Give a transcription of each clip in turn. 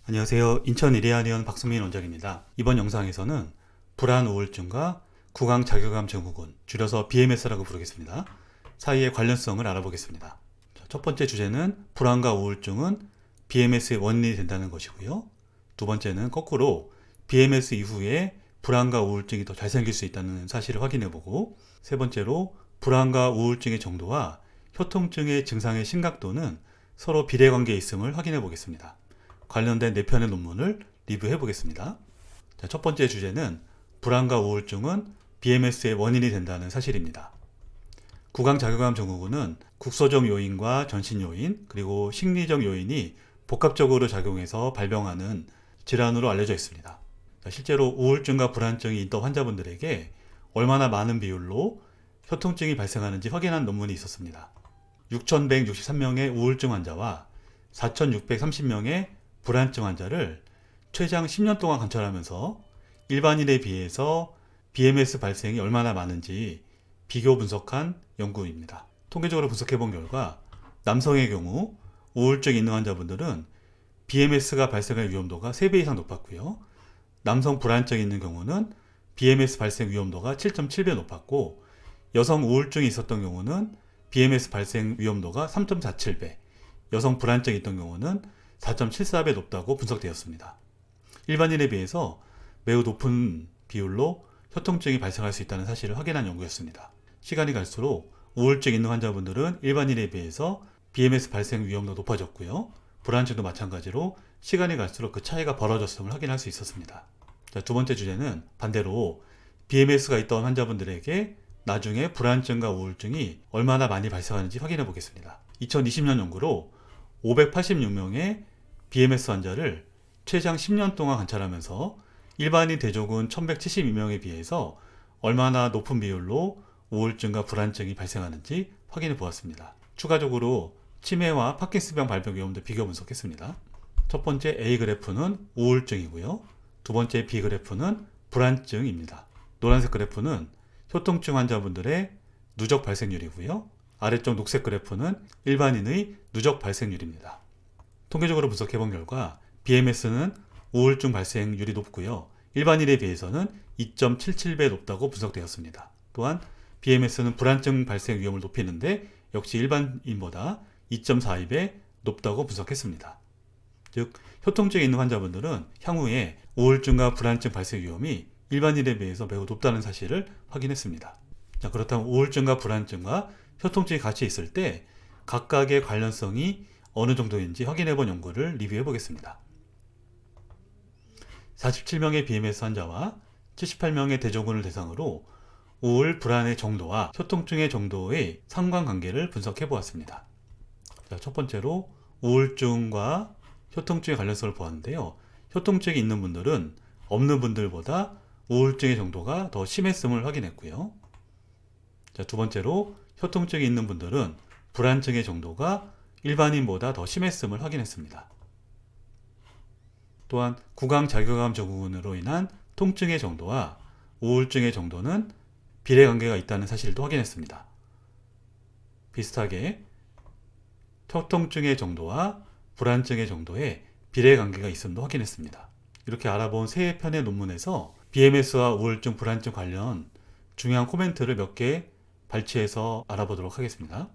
안녕하세요. 인천 이레아니언 박승민 원장입니다. 이번 영상에서는 불안 우울증과 구강 자괴감 증후군, 줄여서 BMS라고 부르겠습니다. 사이의 관련성을 알아보겠습니다. 첫 번째 주제는 불안과 우울증은 BMS의 원인이 된다는 것이고요. 두 번째는 거꾸로 BMS 이후에 불안과 우울증이 더 잘 생길 수 있다는 사실을 확인해보고, 세 번째로 불안과 우울증의 정도와 효통증의 증상의 심각도는 서로 비례관계에 있음을 확인해 보겠습니다. 관련된 4편의 논문을 리뷰해 보겠습니다. 첫 번째 주제는 불안과 우울증은 BMS의 원인이 된다는 사실입니다. 구강자괴감 증후군은 국소적 요인과 전신 요인, 그리고 심리적 요인이 복합적으로 작용해서 발병하는 질환으로 알려져 있습니다. 실제로 우울증과 불안증이 있던 환자분들에게 얼마나 많은 비율로 효통증이 발생하는지 확인한 논문이 있었습니다. 6,163명의 우울증 환자와 4,630명의 불안증 환자를 최장 10년 동안 관찰하면서 일반인에 비해서 BMS 발생이 얼마나 많은지 비교 분석한 연구입니다. 통계적으로 분석해 본 결과 남성의 경우 우울증이 있는 환자분들은 BMS가 발생할 위험도가 3배 이상 높았고요. 남성 불안증이 있는 경우는 BMS 발생 위험도가 7.7배 높았고, 여성 우울증이 있었던 경우는 BMS 발생 위험도가 3.47배, 여성 불안증이 있던 경우는 4.74배 높다고 분석되었습니다. 일반인에 비해서 매우 높은 비율로 효통증이 발생할 수 있다는 사실을 확인한 연구였습니다. 시간이 갈수록 우울증 있는 환자분들은 일반인에 비해서 BMS 발생 위험도 높아졌고요. 불안증도 마찬가지로 시간이 갈수록 그 차이가 벌어졌음을 확인할 수 있었습니다. 두 번째 주제는 반대로 BMS가 있던 환자분들에게 나중에 불안증과 우울증이 얼마나 많이 발생하는지 확인해 보겠습니다. 2020년 연구로 586명의 BMS 환자를 최장 10년 동안 관찰하면서 일반인 대조군 1172명에 비해서 얼마나 높은 비율로 우울증과 불안증이 발생하는지 확인해 보았습니다. 추가적으로 치매와 파킨슨병 발병 위험도 비교 분석했습니다. 첫 번째 A 그래프는 우울증이고요. 두 번째 B 그래프는 불안증입니다. 노란색 그래프는 효통증 환자분들의 누적 발생률이고요. 아래쪽 녹색 그래프는 일반인의 누적 발생률입니다. 통계적으로 분석해본 결과 BMS는 우울증 발생률이 높고요. 일반인에 비해서는 2.77배 높다고 분석되었습니다. 또한 BMS는 불안증 발생 위험을 높이는데 역시 일반인보다 2.42배 높다고 분석했습니다. 즉, 효통증이 있는 환자분들은 향후에 우울증과 불안증 발생 위험이 일반인에 비해서 매우 높다는 사실을 확인했습니다. 그렇다면 우울증과 불안증과 효통증이 같이 있을 때 각각의 관련성이 어느 정도인지 확인해 본 연구를 리뷰해 보겠습니다. 47명의 BMS 환자와 78명의 대조군을 대상으로 우울, 불안의 정도와 효통증의 정도의 상관관계를 분석해 보았습니다. 첫 번째로 우울증과 효통증의 관련성을 보았는데요. 효통증이 있는 분들은 없는 분들보다 우울증의 정도가 더 심했음을 확인했고요. 두 번째로 효통증이 있는 분들은 불안증의 정도가 일반인보다 더 심했음을 확인했습니다. 또한 구강자괴감 증후군으로 인한 통증의 정도와 우울증의 정도는 비례관계가 있다는 사실도 확인했습니다. 비슷하게 효통증의 정도와 불안증의 정도에 비례관계가 있음도 확인했습니다. 이렇게 알아본 3편의 논문에서 BMS와 우울증, 불안증 관련 중요한 코멘트를 몇 개 발췌해서 알아보도록 하겠습니다.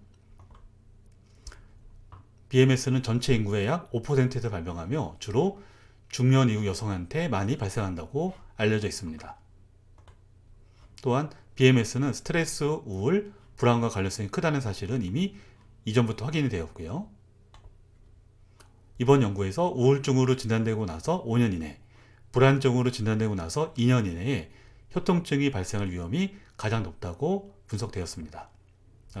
BMS는 전체 인구의 약 5%에서 발병하며 주로 중년 이후 여성한테 많이 발생한다고 알려져 있습니다. 또한 BMS는 스트레스, 우울, 불안과 관련성이 크다는 사실은 이미 이전부터 확인이 되었고요. 이번 연구에서 우울증으로 진단되고 나서 5년 이내, 불안증으로 진단되고 나서 2년 이내에 효통증이 발생할 위험이 가장 높다고 분석되었습니다.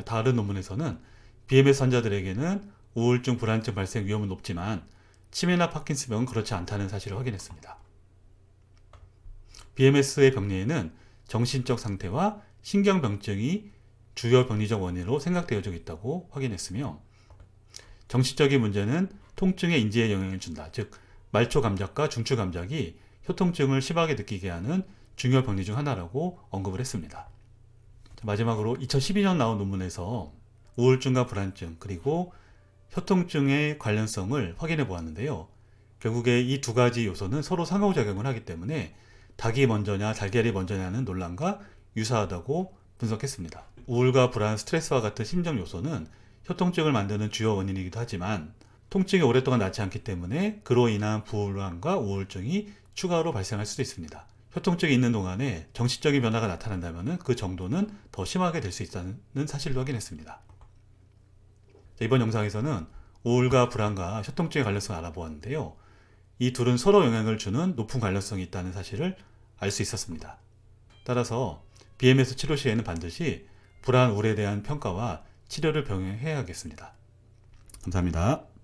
다른 논문에서는 BMS 환자들에게는 우울증, 불안증 발생 위험은 높지만 치매나 파킨슨병은 그렇지 않다는 사실을 확인했습니다. BMS의 병리에는 정신적 상태와 신경병증이 주요 병리적 원인으로 생각되어지고 있다고 확인했으며, 정신적인 문제는 통증의 인지에 영향을 준다. 즉, 말초 감작과 중추 감작이 효통증을 심하게 느끼게 하는 중요 병리 중 하나라고 언급을 했습니다. 마지막으로 2012년 나온 논문에서 우울증과 불안증 그리고 효통증의 관련성을 확인해 보았는데요. 결국에 이 두 가지 요소는 서로 상호작용을 하기 때문에 닭이 먼저냐 달걀이 먼저냐는 논란과 유사하다고 분석했습니다. 우울과 불안, 스트레스와 같은 심정 요소는 협통증을 만드는 주요 원인이기도 하지만 통증이 오랫동안 낫지 않기 때문에 그로 인한 불안과 우울증이 추가로 발생할 수도 있습니다. 협통증이 있는 동안에 정신적인 변화가 나타난다면 그 정도는 더 심하게 될 수 있다는 사실도 확인했습니다. 이번 영상에서는 우울과 불안과 협통증의 관련성을 알아보았는데요. 이 둘은 서로 영향을 주는 높은 관련성이 있다는 사실을 알 수 있었습니다. 따라서 BMS 치료 시에는 반드시 불안, 우울에 대한 평가와 치료를 병행해야겠습니다. 감사합니다.